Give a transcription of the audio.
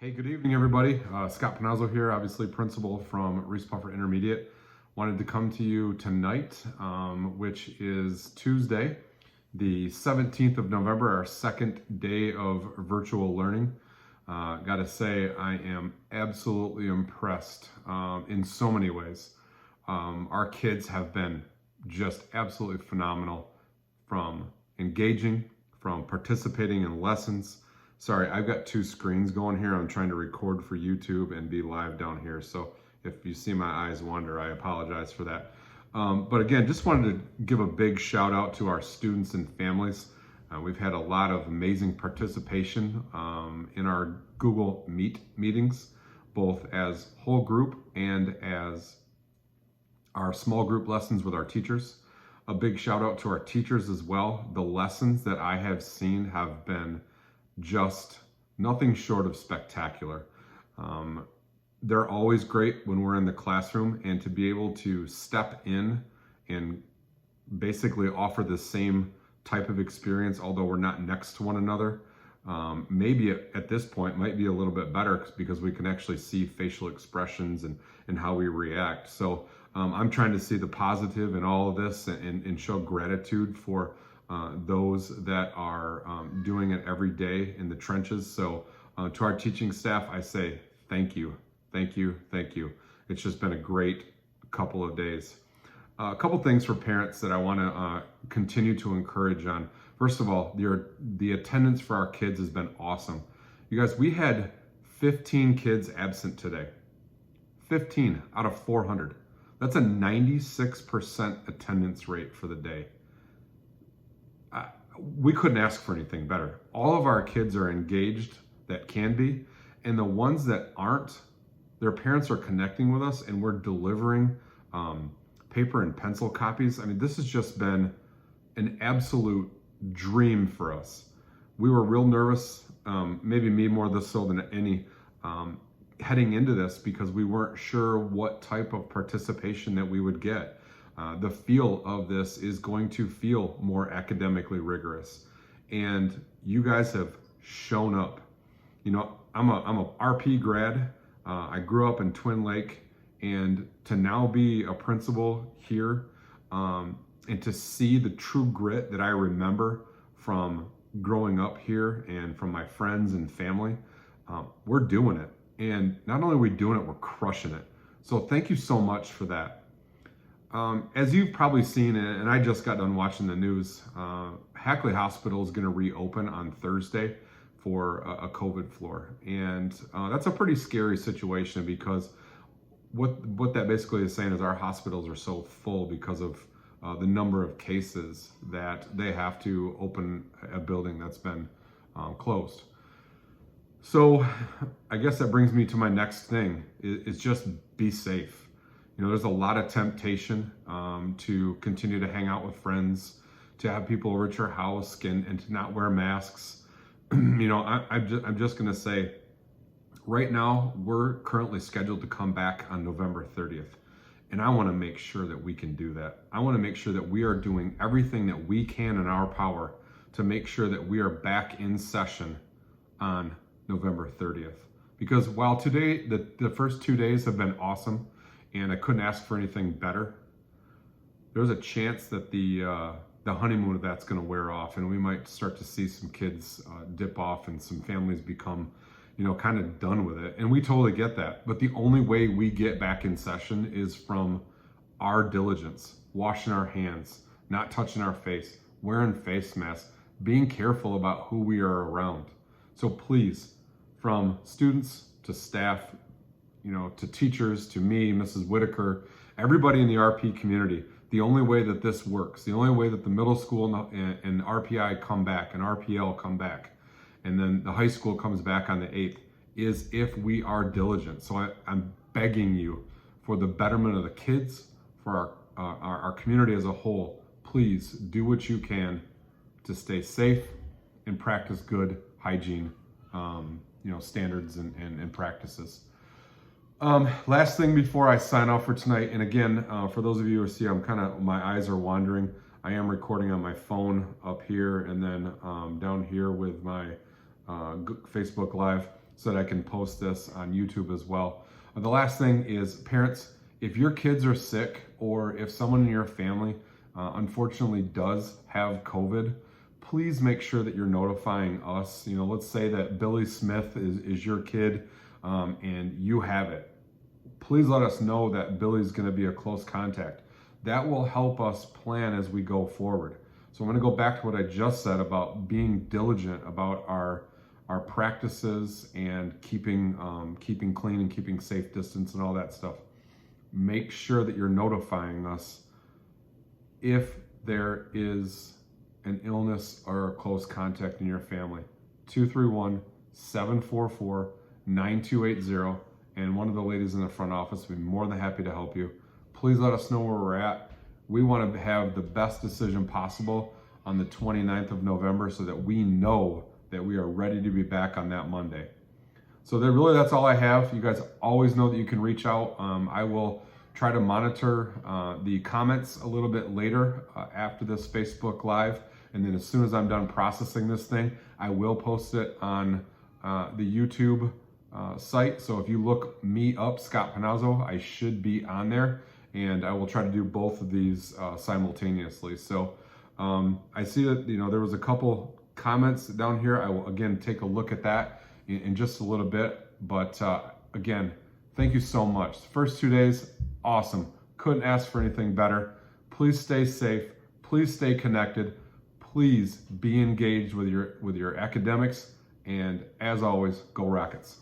Hey, good evening, everybody. Scott Panazzo here, obviously principal from Reese Puffer Intermediate. Wanted to come to you tonight, which is Tuesday, the 17th of November, our second day of virtual learning. Gotta say, I am absolutely impressed in so many ways. Our kids have been just absolutely phenomenal, from engaging, from participating in lessons. Sorry, I've got two screens going here. I'm trying to record for YouTube and be live down here. So if you see my eyes wander, I apologize for that. But again, just wanted to give a big shout out to our students and families. We've had a lot of amazing participation in our Google Meet meetings, both as whole group and as our small group lessons with our teachers. A big shout out to our teachers as well. The lessons that I have seen have been just nothing short of spectacular. They're always great when we're in the classroom, and to be able to step in and basically offer the same type of experience, although we're not next to one another, maybe at this point might be a little bit better because we can actually see facial expressions and how we react. So I'm trying to see the positive in all of this and show gratitude for those that are doing it every day in the trenches. So to our teaching staff, I say thank you, thank you, thank you. It's just been a great couple of days. A couple things for parents that I want to continue to encourage on. First of all, the attendance for our kids has been awesome. You guys, we had 15 kids absent today. 15 out of 400. That's a 96% attendance rate for the day. We couldn't ask for anything better. All of our kids are engaged that can be, and the ones that aren't, their parents are connecting with us, and we're delivering paper and pencil copies. I mean, this has just been an absolute dream for us. We were real nervous, maybe me more so than any, heading into this, because we weren't sure what type of participation that we would get. The feel of this is going to feel more academically rigorous, and you guys have shown up. You know, I'm a RP grad. I grew up in Twin Lake, and to now be a principal here, and to see the true grit that I remember from growing up here and from my friends and family, we're doing it. And not only are we doing it, we're crushing it. So thank you so much for that. As you've probably seen, and I just got done watching the news, Hackley Hospital is going to reopen on Thursday for a COVID floor. And that's a pretty scary situation, because what that basically is saying is our hospitals are so full because of the number of cases that they have to open a building that's been closed. So I guess that brings me to my next thing, is just be safe. You know, there's a lot of temptation to continue to hang out with friends, to have people over at your house and to not wear masks. You know, I'm just gonna say, right now, we're currently scheduled to come back on November 30th. And I wanna make sure that we can do that. I wanna make sure that we are doing everything that we can in our power to make sure that we are back in session on November 30th. Because while today, the first 2 days have been awesome, and I couldn't ask for anything better, there's a chance that the honeymoon of that's gonna wear off, and we might start to see some kids dip off and some families become, you know, kind of done with it. And we totally get that. But the only way we get back in session is from our diligence, washing our hands, not touching our face, wearing face masks, being careful about who we are around. So please, from students to staff, you know, to teachers, to me, Mrs. Whitaker, everybody in the RP community, the only way that this works, the only way that the middle school and RPI come back and RPL come back, and then the high school comes back on the 8th, is if we are diligent. So I'm begging you, for the betterment of the kids, for our community as a whole, please do what you can to stay safe and practice good hygiene, you know, standards and practices. Last thing before I sign off for tonight, and again, for those of you who see, my eyes are wandering. I am recording on my phone up here, and then down here with my Facebook Live. so that I can post this on YouTube as well. The last thing is, parents, if your kids are sick or if someone in your family unfortunately does have COVID, please make sure that you're notifying us. You know, let's say that Billy Smith is your kid and you have it. Please let us know that Billy's going to be a close contact. That will help us plan as we go forward. So I'm going to go back to what I just said about being diligent about our practices and keeping clean and keeping safe distance and all that stuff. Make sure that you're notifying us if there is an illness or a close contact in your family. 231-744-9280, and one of the ladies in the front office will be more than happy to help you. Please let us know where we're at. We want to have the best decision possible on the 29th of November so that we know that we are ready to be back on that Monday. So that's all I have. You guys always know that you can reach out. I will try to monitor the comments a little bit later after this Facebook Live. And then as soon as I'm done processing this thing, I will post it on the YouTube site. So if you look me up, Scott Panazzo, I should be on there. And I will try to do both of these simultaneously. So I see that, there was a couple comments down here. I will again take a look at that in just a little bit. But again, thank you so much. First 2 days, awesome. Couldn't ask for anything better. Please stay safe. Please stay connected. Please be engaged with your academics. And as always, go Rockets.